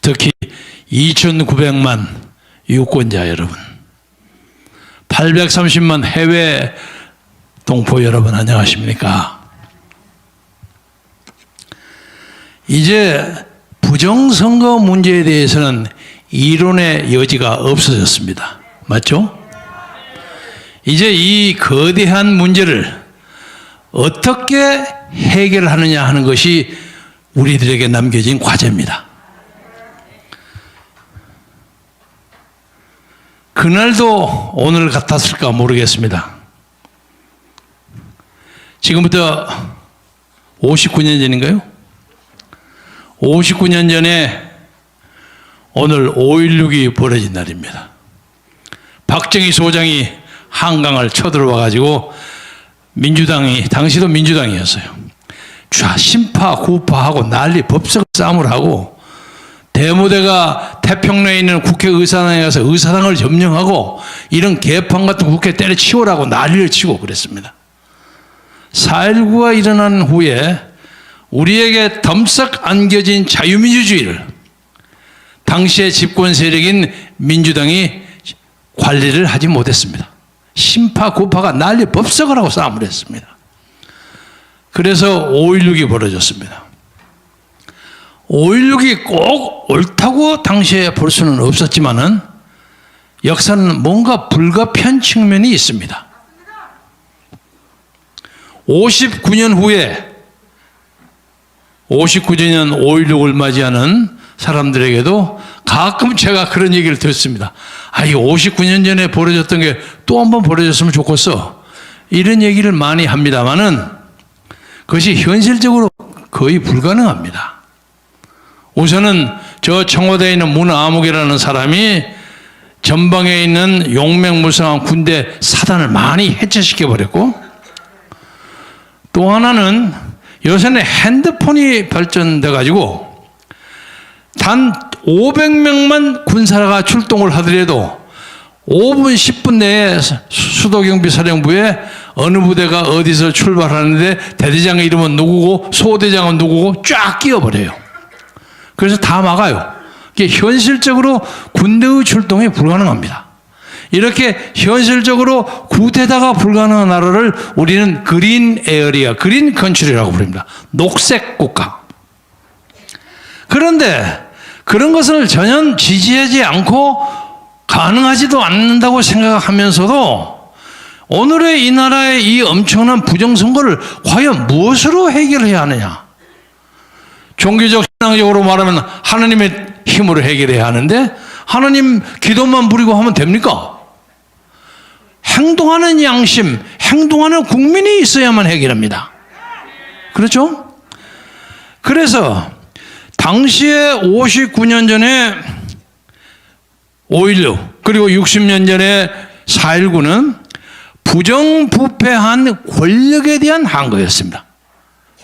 특히 2,900만 유권자 여러분, 830만 해외 동포 여러분 안녕하십니까? 이제 부정선거 문제에 대해서는 이론의 여지가 없어졌습니다. 맞죠? 이제 이 거대한 문제를 어떻게 해결하느냐 하는 것이 우리들에게 남겨진 과제입니다. 그날도 오늘 같았을까 모르겠습니다. 지금부터 59년 전인가요? 59년 전에 오늘 5.16이 벌어진 날입니다. 박정희 소장이 한강을 쳐들어와 가지고 민주당이, 당시도 민주당이었어요, 심파 구파하고 난리 법석 싸움을 하고, 대무대가 태평로에 있는 국회의사당에 가서 의사당을 점령하고 이런 개판 같은 국회 때려치우라고 난리를 치고 그랬습니다. 4.19가 일어난 후에 우리에게 덤썩 안겨진 자유민주주의를 당시의 집권 세력인 민주당이 관리를 하지 못했습니다. 심파 구파가 난리 법석을 하고 싸움을 했습니다. 그래서 5.16이 벌어졌습니다. 5.16이 꼭 옳다고 당시에 볼 수는 없었지만은 역사는 뭔가 불가피한 측면이 있습니다. 59년 후에 59주년 5.16을 맞이하는 사람들에게도 가끔 제가 그런 얘기를 듣습니다. 이 59년 전에 벌어졌던 게 또 한번 벌어졌으면 좋겠어, 이런 얘기를 많이 합니다만은 그것이 현실적으로 거의 불가능합니다. 우선은 저 청와대에 있는 문아무개라는 사람이 전방에 있는 용맹무성한 군대 사단을 많이 해체시켜 버렸고, 또 하나는 요새는 핸드폰이 발전돼 가지고 단 500명만 군사가 출동을 하더라도 5분 10분 내에 수도경비사령부에 어느 부대가 어디서 출발하는데 대대장의 이름은 누구고 소대장은 누구고 쫙 끼워버려요. 그래서 다 막아요. 이게 현실적으로 군대의 출동이 불가능합니다. 이렇게 현실적으로 구태다가 불가능한 나라를 우리는 그린 에어리아, 그린 컨트리라고 부릅니다. 녹색 국가. 그런데 그런 것을 전혀 지지하지 않고 가능하지도 않는다고 생각하면서도 오늘의 이 나라의 이 엄청난 부정선거를 과연 무엇으로 해결해야 하느냐? 종교적, 신앙적으로 말하면 하나님의 힘으로 해결해야 하는데 하나님 기도만 부리고 하면 됩니까? 행동하는 양심, 행동하는 국민이 있어야만 해결합니다. 그렇죠? 그래서 당시에 59년 전에 5.16 그리고 60년 전에 4.19는 부정부패한 권력에 대한 항거였습니다.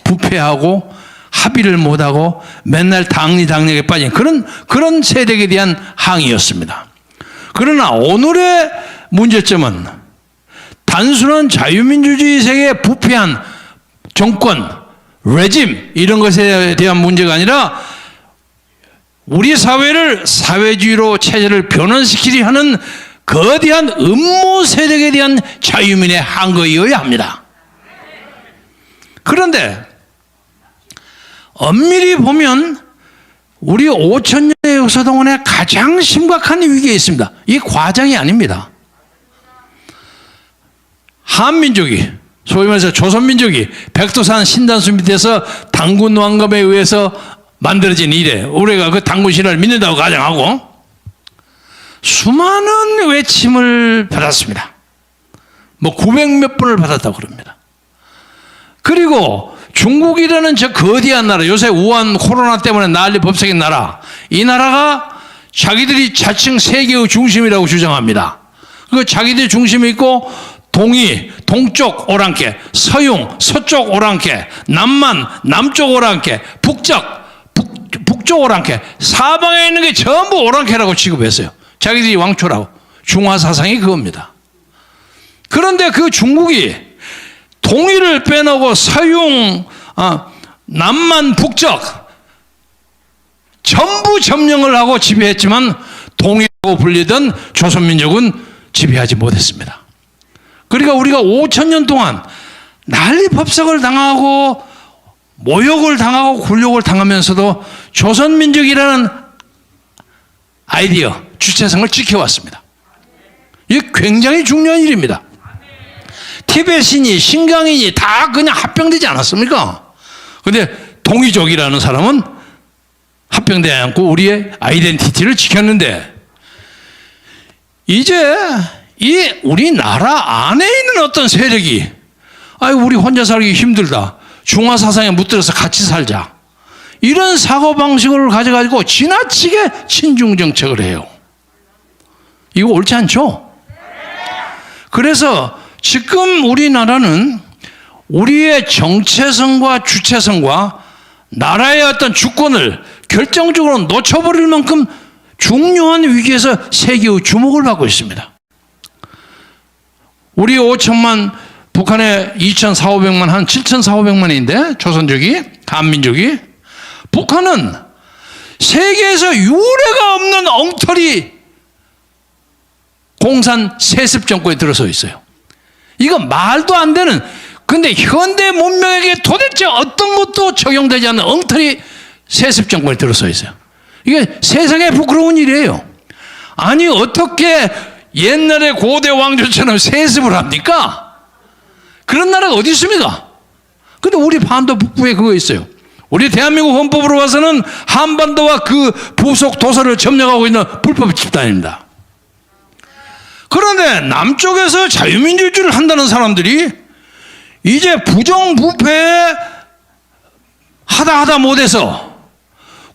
부패하고 합의를 못하고 맨날 당리당략에 빠진 그런 세력에 대한 항의였습니다. 그러나 오늘의 문제점은 단순한 자유민주주의 세계에 부패한 정권, 레짐 이런 것에 대한 문제가 아니라 우리 사회를 사회주의로 체제를 변환시키려 하는 거대한 음모 세력에 대한 자유민의 항거이어야 합니다. 그런데 엄밀히 보면 우리 5,000년의 역사 동안에 가장 심각한 위기에 있습니다. 이게 과장이 아닙니다. 한민족이, 소위 말해서 조선민족이 백두산 신단수 밑에서 당군 왕감에 의해서 만들어진 이래 우리가 그 당군 신화를 믿는다고 가정하고 수많은 외침을 받았습니다. 900몇 번을 받았다고 그럽니다. 그리고 중국이라는 저 거대한 나라, 요새 우한 코로나 때문에 난리 법석인 나라, 이 나라가 자기들이 자칭 세계의 중심이라고 주장합니다. 그 자기들 중심이 있고 동이, 동쪽 오랑캐, 서융, 서쪽 오랑캐, 남만, 남쪽 오랑캐, 북쪽 오랑캐, 사방에 있는 게 전부 오랑캐라고 취급했어요. 자기들이 왕초라고. 중화사상이 그겁니다. 그런데 그 중국이 동이를 빼놓고 서융, 남만, 북쪽 전부 점령을 하고 지배했지만 동이라고 불리던 조선민족은 지배하지 못했습니다. 그러니까 우리가 5,000년 동안 난리법석을 당하고 모욕을 당하고 굴욕을 당하면서도 조선민족이라는 아이디어, 주체성을 지켜왔습니다. 이게 굉장히 중요한 일입니다. 티베트인이 신강인이 다 그냥 합병되지 않았습니까? 그런데 동이족이라는 사람은 합병되지 않고 우리의 아이덴티티를 지켰는데, 이제 이 우리나라 안에 있는 어떤 세력이 우리 혼자 살기 힘들다, 중화 사상에 묻들어서 같이 살자, 이런 사고방식을 가져가지고 지나치게 친중 정책을 해요. 이거 옳지 않죠? 그래서 지금 우리나라는 우리의 정체성과 주체성과 나라의 어떤 주권을 결정적으로 놓쳐버릴 만큼 중요한 위기에서 세계의 주목을 받고 있습니다. 우리 5천만, 북한에 2,400~500만, 한 7,400~500만인데 조선족이, 한민족이, 북한은 세계에서 유례가 없는 엉터리 공산 세습 정권에 들어서 있어요. 이거 말도 안 되는, 근데 현대 문명에게 도대체 어떤 것도 적용되지 않는 엉터리 세습 정권에 들어서 있어요. 이게 세상에 부끄러운 일이에요. 아니 어떻게 옛날에 고대 왕조처럼 세습을 합니까? 그런 나라가 어디 있습니까? 근데 우리 반도 북부에 그거 있어요. 우리 대한민국 헌법으로 봐서는 한반도와 그 부속 도서를 점령하고 있는 불법 집단입니다. 그런데 남쪽에서 자유민주주의를 한다는 사람들이 이제 부정부패 하다 못해서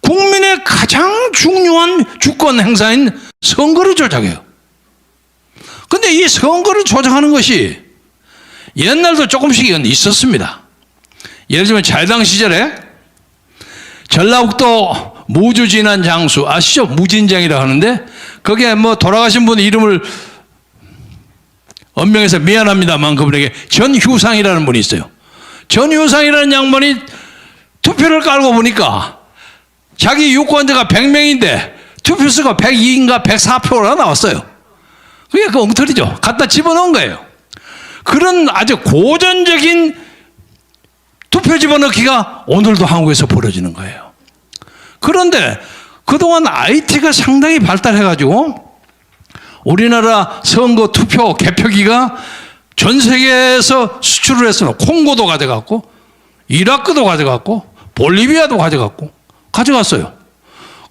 국민의 가장 중요한 주권 행사인 선거를 조작해요. 근데 이 선거를 조작하는 것이 옛날도 조금씩 있었습니다. 예를 들면 자유당 시절에 전라북도 무주진안 장수 아시죠? 무진장이라고 하는데 거기에 뭐 돌아가신 분 이름을 언명해서 미안합니다만 그분에게 전휴상이라는 분이 있어요. 전휴상이라는 양반이 투표를 깔고 보니까 자기 유권자가 100명인데 투표수가 102인가 104표가 나왔어요. 그게 그 엉터리죠. 갖다 집어넣은 거예요. 그런 아주 고전적인 투표 집어넣기가 오늘도 한국에서 벌어지는 거예요. 그런데 그동안 IT가 상당히 발달해가지고 우리나라 선거 투표 개표기가 전 세계에서 수출을 했어요. 콩고도 가져갔고 이라크도 가져갔고 볼리비아도 가져갔어요.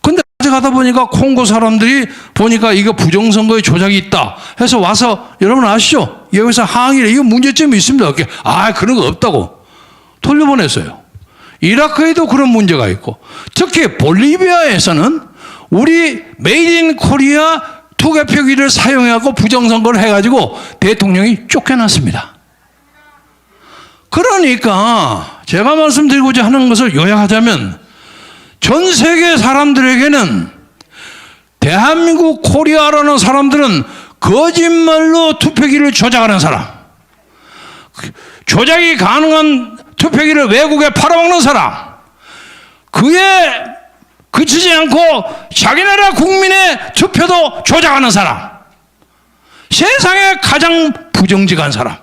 근데 가져가다 보니까 콩고 사람들이 보니까 이거 부정선거에 조작이 있다 해서 와서 여러분 아시죠? 여기서 항의를, 이거 문제점이 있습니다. 그런 거 없다고 돌려보냈어요. 이라크에도 그런 문제가 있고, 특히 볼리비아에서는 우리 메이드 인 코리아 투개표기를 사용해갖고 부정선거를 해가지고 대통령이 쫓겨났습니다. 그러니까 제가 말씀드리고자 하는 것을 요약하자면 전 세계 사람들에게는 대한민국 코리아라는 사람들은 거짓말로 투표기를 조작하는 사람, 조작이 가능한 투표기를 외국에 팔아먹는 사람, 그에 그치지 않고 자기 나라 국민의 투표도 조작하는 사람, 세상에 가장 부정직한 사람,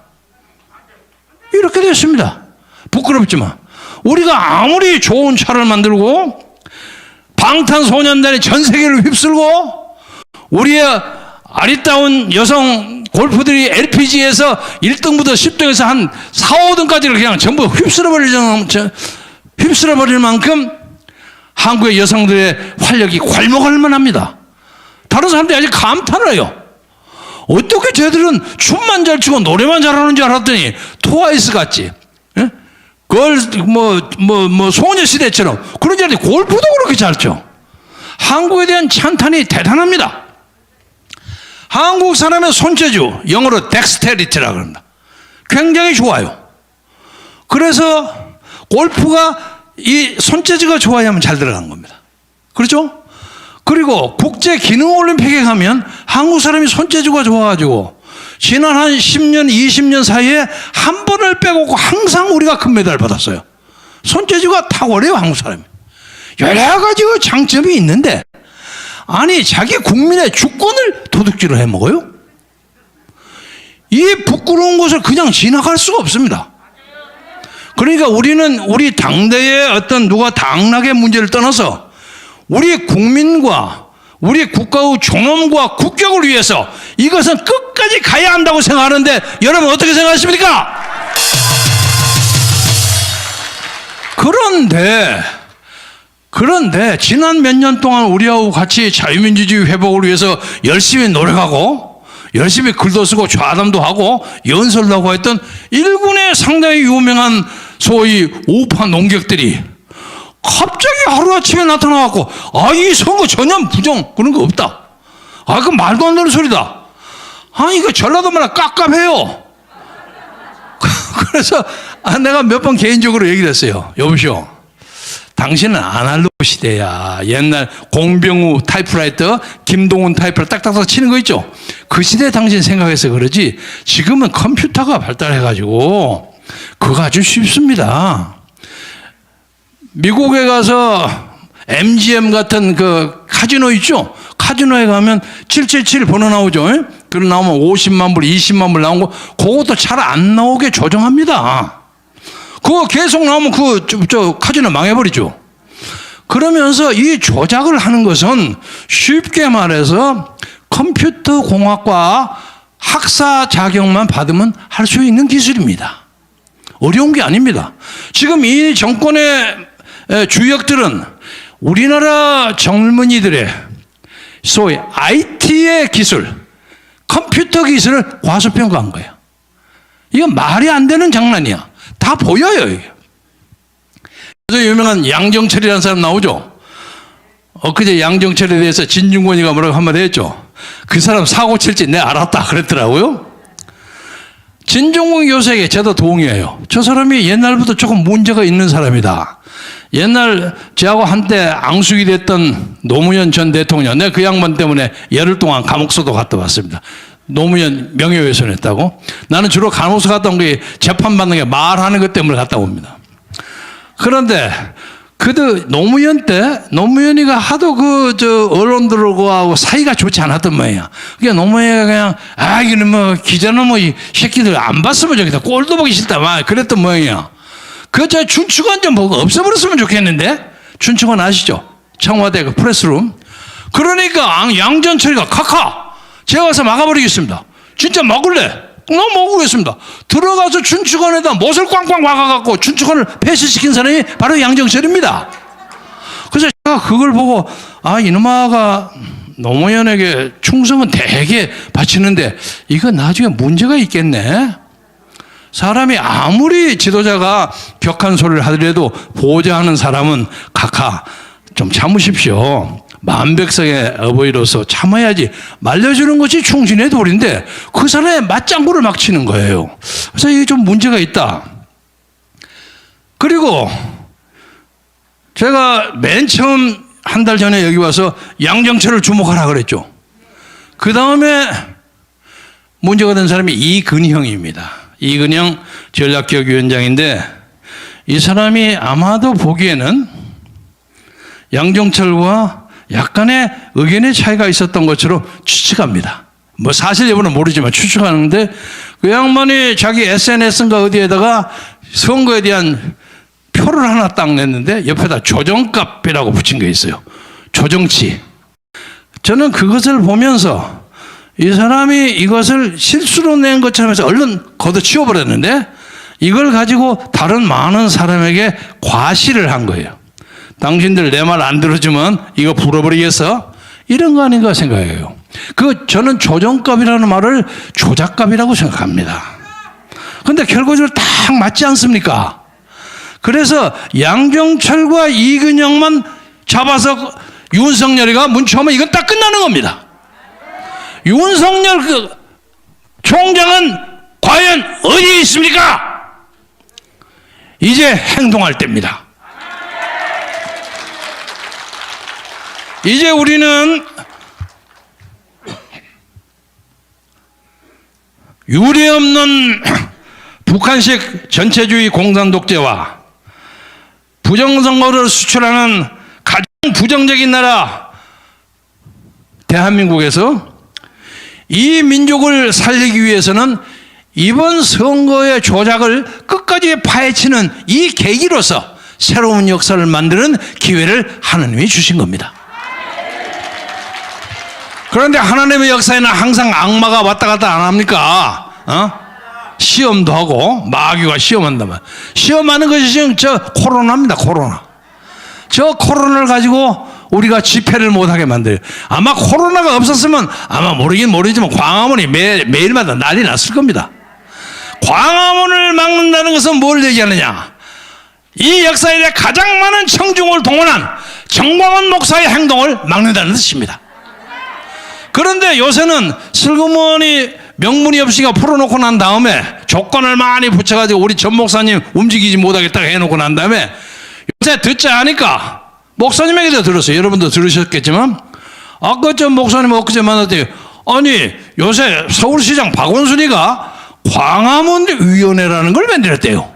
이렇게 됐습니다. 부끄럽지만 우리가 아무리 좋은 차를 만들고 방탄소년단이 전 세계를 휩쓸고 우리의 아리따운 여성 골프들이 LPG에서 1등부터 10등에서 한 4, 5등까지를 그냥 전부 휩쓸어버릴 만큼 한국의 여성들의 활력이 괄목할 만합니다. 다른 사람들이 아직 감탄을 해요. 어떻게 쟤들은 춤만 잘 추고 노래만 잘하는 줄 알았더니 트와이스 같지, 소녀시대처럼 그런 줄 알았더니 골프도 그렇게 잘 쳐. 한국에 대한 찬탄이 대단합니다. 한국 사람의 손재주, 영어로 덱스테리티라고 합니다. 굉장히 좋아요. 그래서 골프가 이 손재주가 좋아야만 잘 들어간 겁니다. 그렇죠? 그리고 국제 기능 올림픽에 가면 한국 사람이 손재주가 좋아가지고 지난 한 10년, 20년 사이에 한 번을 빼고 항상 우리가 금메달 받았어요. 손재주가 탁월해요, 한국 사람이. 여러 가지 장점이 있는데, 아니 자기 국민의 주권을 도둑질을 해먹어요? 이 부끄러운 것을 그냥 지나갈 수가 없습니다. 그러니까 우리는 우리 당대의 어떤 누가 당락의 문제를 떠나서 우리 국민과 우리 국가의 존엄과 국격을 위해서 이것은 끝까지 가야 한다고 생각하는데, 여러분 어떻게 생각하십니까? 그런데 지난 몇 년 동안 우리하고 같이 자유민주주의 회복을 위해서 열심히 노력하고 열심히 글도 쓰고 좌담도 하고 연설도 하고 했던 일군의 상당히 유명한 소위 우파 농객들이 갑자기 하루아침에 나타나갖고, 이 선거 전혀 부정 그런 거 없다. 그 말도 안 되는 소리다. 이거 전라도만 깝깝해요. 그래서 내가 몇 번 개인적으로 얘기를 했어요. 여보시오, 당신은 아날로그 시대야. 옛날 공병우 타이프라이터, 김동훈 타이프라이터 딱딱딱 치는 거 있죠. 그 시대 당신 생각해서 그러지, 지금은 컴퓨터가 발달해가지고 그거 아주 쉽습니다. 미국에 가서 MGM 같은 그 카지노 있죠? 카지노에 가면 777 번호 나오죠? 그걸 나오면 50만 불, 20만 불 나온 거, 그것도 잘 안 나오게 조정합니다. 그거 계속 나오면 저 카지노 망해버리죠. 그러면서 이 조작을 하는 것은 쉽게 말해서 컴퓨터 공학과 학사 자격만 받으면 할 수 있는 기술입니다. 어려운 게 아닙니다. 지금 이 정권의 주역들은 우리나라 젊은이들의 소위 IT의 기술, 컴퓨터 기술을 과소평가한 거예요. 이건 말이 안 되는 장난이야. 다 보여요, 이게. 그래서 유명한 양정철이라는 사람 나오죠. 엊그제 양정철에 대해서 진중권이가 뭐라고 한마디 했죠. 그 사람 사고 칠지 내가 알았다 그랬더라고요. 진중권 교수에게 저도 동의해요. 저 사람이 옛날부터 조금 문제가 있는 사람이다. 옛날 저하고 한때 앙숙이 됐던 노무현 전 대통령, 내가 그 양반 때문에 열흘 동안 감옥소도 갔다 왔습니다. 노무현 명예훼손했다고. 나는 주로 감옥소 갔다 온 게 재판받는 게 말하는 것 때문에 갔다 옵니다. 그런데 노무현 때 노무현이가 하도 언론들하고 사이가 좋지 않았던 모양이야. 그러니까 노무현이가 그냥 이거는 뭐 기자는 뭐 이 새끼들 안 봤으면 좋겠다, 꼴도 보기 싫다 막 그랬던 모양이야. 저 춘추관 좀 보고 없애버렸으면 좋겠는데. 춘추관 아시죠? 청와대 그 프레스룸. 그러니까 양전철이가 카카 제가 가서 막아버리겠습니다. 진짜 막을래? 나 먹겠습니다. 들어가서 춘추관에다 못을 꽝꽝 박아갖고 춘추관을 폐쇄시킨 사람이 바로 양정철입니다. 그래서 제가 그걸 보고 이놈아가 노무현에게 충성은 되게 바치는데 이거 나중에 문제가 있겠네. 사람이 아무리 지도자가 격한 소리를 하더라도 보호자하는 사람은 각하 좀 참으십시오. 만백성의 어버이로서 참아야지. 말려주는 것이 충신의 도리인데 그 사람의 맞장구를 막 치는 거예요. 그래서 이게 좀 문제가 있다. 그리고 제가 맨 처음 한 달 전에 여기 와서 양정철을 주목하라 그랬죠. 그 다음에 문제가 된 사람이 이근형입니다. 이근형 전략기획위원장인데 이 사람이 아마도 보기에는 양정철과 약간의 의견의 차이가 있었던 것으로 추측합니다. 뭐 사실 여부는 모르지만 추측하는데 그 양반이 자기 SNS인가 어디에다가 선거에 대한 표를 하나 딱 냈는데 옆에다 조정값이라고 붙인 게 있어요. 조정치. 저는 그것을 보면서 이 사람이 이것을 실수로 낸 것처럼 해서 얼른 걷어치워버렸는데 이걸 가지고 다른 많은 사람에게 과시를 한 거예요. 당신들 내 말 안 들어주면 이거 불어버리겠어? 이런 거 아닌가 생각해요. 저는 조정값이라는 말을 조작값이라고 생각합니다. 근데 결과적으로 딱 맞지 않습니까? 그래서 양정철과 이근영만 잡아서 윤석열이가 문초하면 이건 딱 끝나는 겁니다. 윤석열 총장은 과연 어디에 있습니까? 이제 행동할 때입니다. 이제 우리는 유례없는 북한식 전체주의 공산 독재와 부정선거를 수출하는 부정적인 나라 대한민국에서 이 민족을 살리기 위해서는 이번 선거의 조작을 끝까지 파헤치는 이 계기로서 새로운 역사를 만드는 기회를 하나님이 주신 겁니다. 그런데 하나님의 역사에는 항상 악마가 왔다 갔다 안 합니까? 시험도 하고 마귀가 시험한다면 시험하는 것이 지금 저 코로나입니다. 코로나. 저 코로나를 가지고 우리가 집회를 못하게 만들어요. 아마 코로나가 없었으면 아마 모르긴 모르지만 광화문이 매일마다 난리 났을 겁니다. 광화문을 막는다는 것은 뭘 얘기하느냐? 이 역사에 대해 가장 많은 청중을 동원한 정광훈 목사의 행동을 막는다는 뜻입니다. 그런데 요새는 슬그머니 명분이 없으니까 풀어놓고 난 다음에 조건을 많이 붙여가지고 우리 전 목사님 움직이지 못하겠다고 해놓고 난 다음에 요새 듣자 하니까 목사님에게도 들었어요. 여러분도 들으셨겠지만 아까 전 목사님 엊그제 만났더니 아니 요새 서울시장 박원순이가 광화문위원회라는 걸 만들었대요.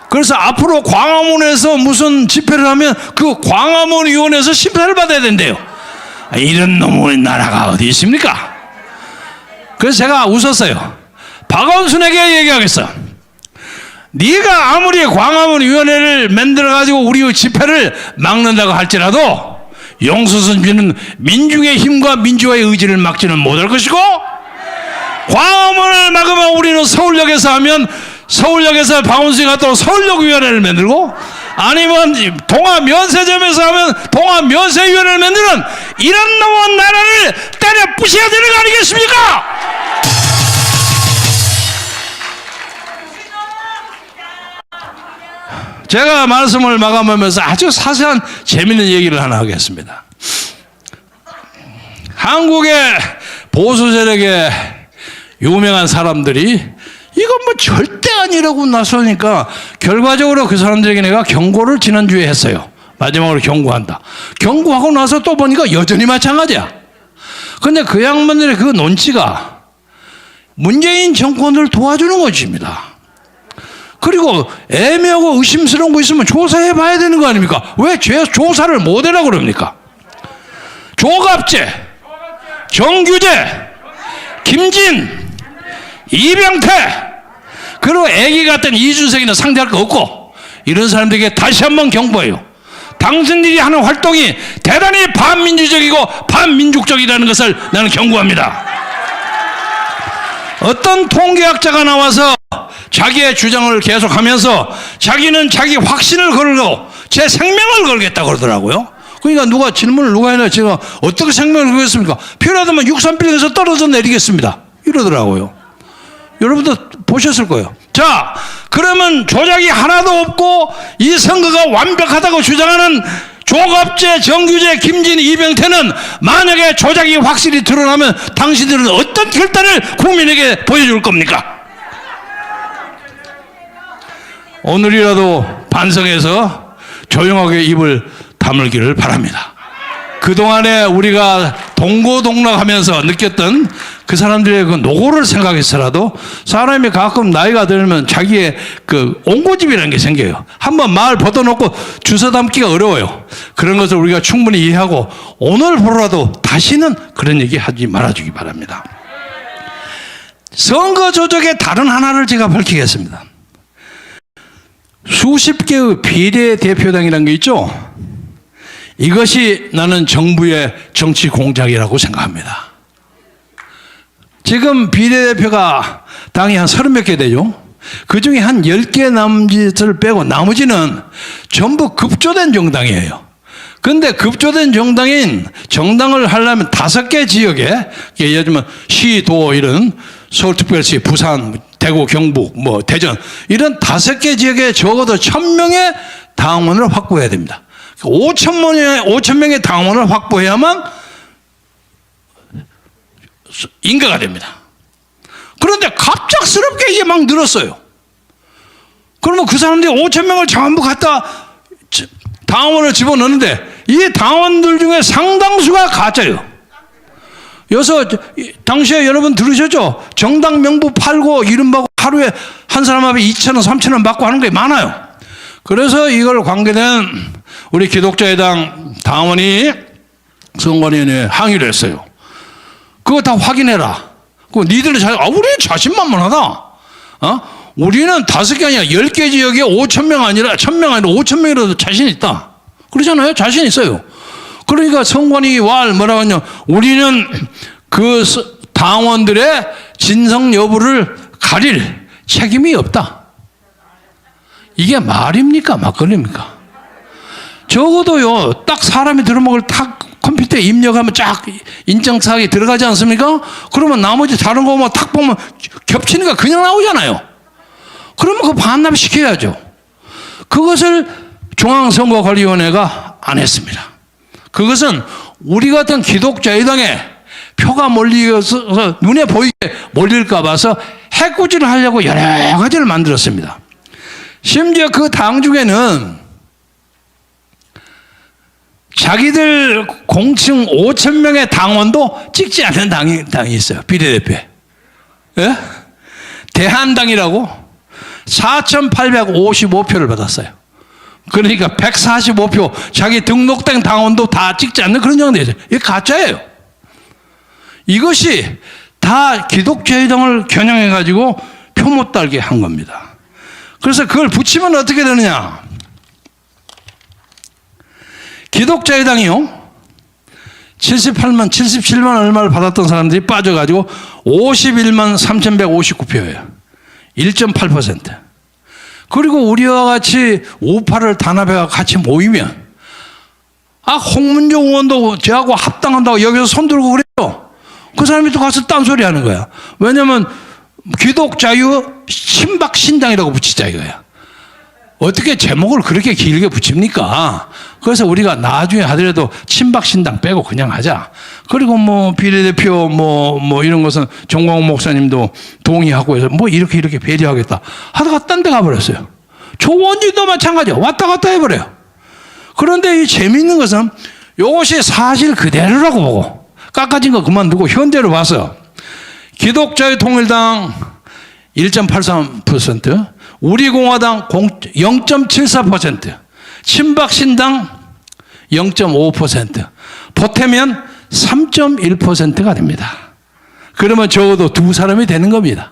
그래서 앞으로 광화문에서 무슨 집회를 하면 그 광화문위원회에서 심사를 받아야 된대요. 이런 놈의 나라가 어디 있습니까? 그래서 제가 웃었어요. 박원순에게 얘기하겠어. 네가 아무리 광화문위원회를 만들어가지고 우리 집회를 막는다고 할지라도 용수선비는 민중의 힘과 민주화의 의지를 막지는 못할 것이고 광화문을 막으면 우리는 서울역에서 하면 서울역에서 박원순이가 또 서울역위원회를 만들고 아니면 동아면세점에서 하면 동아면세위원회를 만드는 이런 놈의 나라를 때려 부셔야 되는 거 아니겠습니까? 제가 말씀을 마감하면서 아주 사소한 재미있는 얘기를 하나 하겠습니다. 한국의 보수 세력의 유명한 사람들이 이건 뭐 절대 아니라고 나서니까 결과적으로 그 사람들에게 내가 경고를 지난주에 했어요. 마지막으로 경고한다. 경고하고 나서 또 보니까 여전히 마찬가지야. 근데 그 양반들의 그 논치가 문재인 정권을 도와주는 것입니다. 그리고 애매하고 의심스러운 거 있으면 조사해 봐야 되는 거 아닙니까? 왜 조사를 못 해라고 그럽니까? 조갑재, 정규재, 김진, 이병태, 그리고 애기 같은 이준석이는 상대할 거 없고 이런 사람들에게 다시 한번 경고해요. 당신들이 하는 활동이 대단히 반민주적이고 반민족적이라는 것을 나는 경고합니다. 어떤 통계학자가 나와서 자기의 주장을 계속하면서 자기는 자기 확신을 걸고 제 생명을 걸겠다고 그러더라고요. 그러니까 누가 질문을 누가 해나 제가 어떻게 생명을 걸겠습니까? 필요하다면 63빌딩에서 떨어져 내리겠습니다. 이러더라고요. 여러분도 보셨을 거예요. 자, 그러면 조작이 하나도 없고 이 선거가 완벽하다고 주장하는 조갑재, 정규재, 김진, 이병태는 만약에 조작이 확실히 드러나면 당신들은 어떤 결단을 국민에게 보여줄 겁니까? 오늘이라도 반성해서 조용하게 입을 다물기를 바랍니다. 그동안에 우리가 동고동락하면서 느꼈던 그 사람들의 그 노고를 생각해서라도 사람이 가끔 나이가 들면 자기의 그 옹고집이라는 게 생겨요. 한번 말 벗어놓고 주워 담기가 어려워요. 그런 것을 우리가 충분히 이해하고 오늘부로라도 다시는 그런 얘기 하지 말아주기 바랍니다. 선거 조작의 다른 하나를 제가 밝히겠습니다. 수십 개의 비례대표당이라는 게 있죠. 이것이 나는 정부의 정치 공작이라고 생각합니다. 지금 비례대표가 당이 한 30몇 개 되죠. 그 중에 한 10개 남짓을 빼고 나머지는 전부 급조된 정당이에요. 근데 급조된 정당을 하려면 5개 지역에, 예를 들면 시, 도 이런 서울특별시, 부산, 대구, 경북, 뭐 대전 이런 5개 지역에 적어도 1000명의 당원을 확보해야 됩니다. 5,000명의 당원을 확보해야만 인가가 됩니다. 그런데 갑작스럽게 이게 막 늘었어요. 그러면 그 사람들이 5,000명을 전부 갖다 당원을 집어넣는데 이 당원들 중에 상당수가 가짜예요. 여기서 당시에 여러분 들으셨죠? 정당 명부 팔고 이름 받고 하루에 한 사람 앞에 2,000원, 3,000원 받고 하는 게 많아요. 그래서 이걸 관계된 우리 기독자의당 당원이 선관위원회에 항의를 했어요. 그거 다 확인해라. 니들은 우리 자신만만하다. 우리는 5개 아니라 10개 지역에 5,000명 아니라 1,000명 아니라 5,000명이라도 자신 있다. 그러잖아요. 자신 있어요. 그러니까 선관위 뭐라고 하냐. 우리는 그 당원들의 진성 여부를 가릴 책임이 없다. 이게 말입니까? 막걸리입니까? 적어도요, 딱 사람이 들어먹을 딱 컴퓨터에 입력하면 쫙 인증사항이 들어가지 않습니까? 그러면 나머지 다른 거만 탁 보면 겹치니까 그냥 나오잖아요. 그러면 그거 반납시켜야죠. 그것을 중앙선거관리위원회가 안 했습니다. 그것은 우리 같은 기독자의당에 표가 몰리어서 눈에 보이게 몰릴까 봐서 해코지를 하려고 여러 가지를 만들었습니다. 심지어 그 당 중에는 자기들 공층 5,000명의 당원도 찍지 않는 당이 있어요. 비례대표. 예? 대한당이라고 4,855표를 받았어요. 그러니까 145표 자기 등록된 당원도 다 찍지 않는 그런 정도 되죠. 이게 가짜예요. 이것이 다 기독자의당을 겨냥해가지고 표 못 달게 한 겁니다. 그래서 그걸 붙이면 어떻게 되느냐. 기독자의당이요. 77만 얼마를 받았던 사람들이 빠져가지고 51만 3,159표예요. 1.8%. 그리고 우리와 같이 우파를 단합해가 같이 모이면 홍문종 의원도 저하고 합당한다고 여기서 손들고 그래요. 그 사람이 또 가서 딴소리 하는 거야. 왜냐면 기독자유 친박신당이라고 붙이자 이거야. 어떻게 제목을 그렇게 길게 붙입니까? 그래서 우리가 나중에 하더라도 친박신당 빼고 그냥 하자. 그리고 비례대표 이런 것은 정광훈 목사님도 동의하고 해서 이렇게 배려하겠다 하다가 딴 데 가버렸어요. 조원진도 마찬가지야. 왔다 갔다 해버려요. 그런데 이 재미있는 것은 이것이 사실 그대로라고 보고 깎아진 거 그만두고 현재로 봐서 기독자의 통일당 1.83%, 우리공화당 0.74%, 친박신당 0.5%, 보태면 3.1%가 됩니다. 그러면 적어도 두 사람이 되는 겁니다.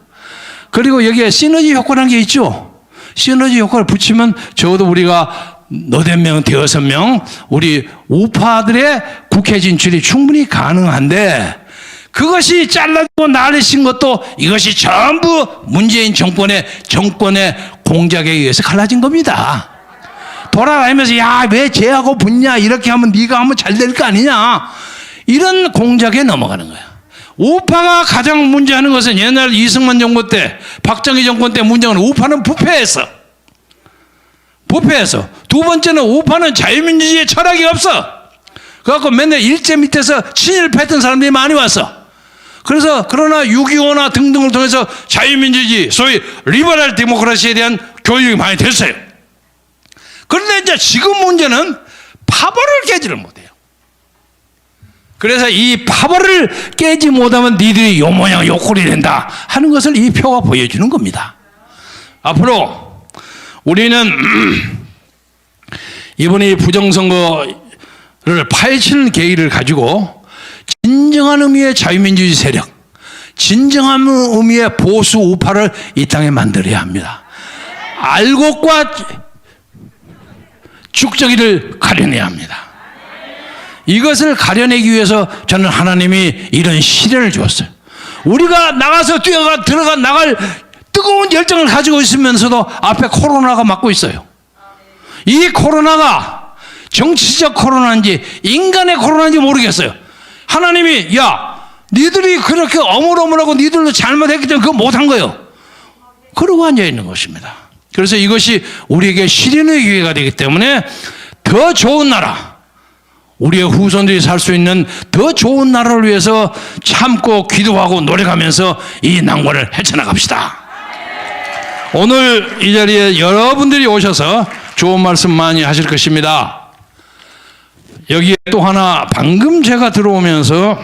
그리고 여기에 시너지 효과라는 게 있죠. 시너지 효과를 붙이면 적어도 우리가 너댓 명, 대여섯 명, 우리 우파들의 국회 진출이 충분히 가능한데 그것이 잘라주고 난리친 것도 이것이 전부 문재인 정권의 공작에 의해서 갈라진 겁니다. 돌아다니면서 왜 쟤하고 붙냐 이렇게 하면 네가 하면 잘 될 거 아니냐 이런 공작에 넘어가는 거야. 우파가 가장 문제하는 것은 옛날 이승만 정권 때 박정희 정권 때 문제는 우파는 부패했어. 두 번째는 우파는 자유민주주의의 철학이 없어. 그래갖고 맨날 일제 밑에서 친일패했던 사람들이 많이 왔어. 그러나 6.25나 등등을 통해서 자유민주주의, 소위 리버럴 데모크라시에 대한 교육이 많이 됐어요. 그런데 이제 지금 문제는 파벌을 깨지를 못해요. 그래서 이 파벌을 깨지 못하면 니들이 요 모양 요 꼴이 된다 하는 것을 이 표가 보여주는 겁니다. 앞으로 우리는 이번에 부정선거를 파헤치는 계기를 가지고 진정한 의미의 자유민주주의 세력, 진정한 의미의 보수 우파를 이 땅에 만들어야 합니다. 알곡과 죽정이를 가려내야 합니다. 이것을 가려내기 위해서 저는 하나님이 이런 시련을 주었어요. 우리가 나가서 나갈 뜨거운 열정을 가지고 있으면서도 앞에 코로나가 막고 있어요. 이 코로나가 정치적 코로나인지 인간의 코로나인지 모르겠어요. 하나님이 니들이 그렇게 어물어물하고 니들도 잘못했기 때문에 그거 못한 거예요. 그러고 앉아있는 것입니다. 그래서 이것이 우리에게 시련의 기회가 되기 때문에 더 좋은 나라, 우리의 후손들이 살 수 있는 더 좋은 나라를 위해서 참고 기도하고 노력하면서 이 난관을 헤쳐나갑시다. 오늘 이 자리에 여러분들이 오셔서 좋은 말씀 많이 하실 것입니다. 여기에 또 하나 방금 제가 들어오면서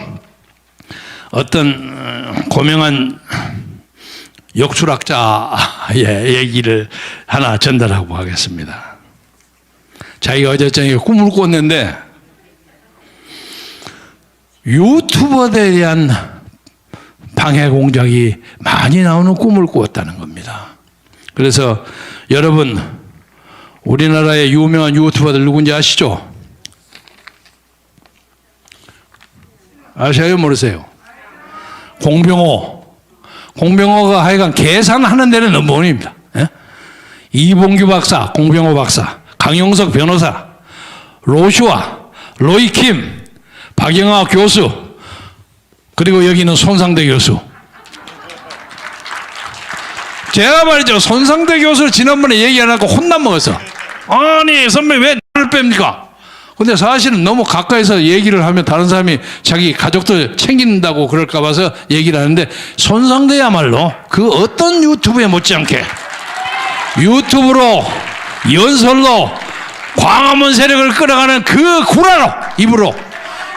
어떤 고명한 역술학자의 얘기를 하나 전달하고 하겠습니다. 자기가 어제 저녁에 꿈을 꿨는데 유튜버에 대한 방해 공작이 많이 나오는 꿈을 꾸었다는 겁니다. 그래서 여러분, 우리나라의 유명한 유튜버들 누군지 아시죠? 아셔요? 모르세요? 공병호가 하여간 계산하는 데는 넘버원입니다. 예? 이봉규 박사, 공병호 박사, 강용석 변호사, 로슈아, 로이킴, 박영하 교수, 그리고 여기는 손상대 교수. 제가 말이죠, 손상대 교수를 지난번에 얘기 안 하고 혼난 먹었어. 아니 선배 왜 나를 뺍니까? 근데 사실은 너무 가까이서 얘기를 하면 다른 사람이 자기 가족들 챙긴다고 그럴까 봐서 얘기를 하는데, 손상대야말로 그 어떤 유튜브에 못지않게 유튜브로 연설로 광화문 세력을 끌어가는 그 구라로 입으로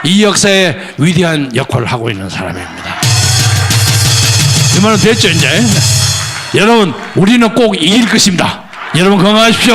이 역사에 위대한 역할을 하고 있는 사람입니다. 이 말은 됐죠 이제? 여러분, 우리는 꼭 이길 것입니다. 여러분 건강하십시오.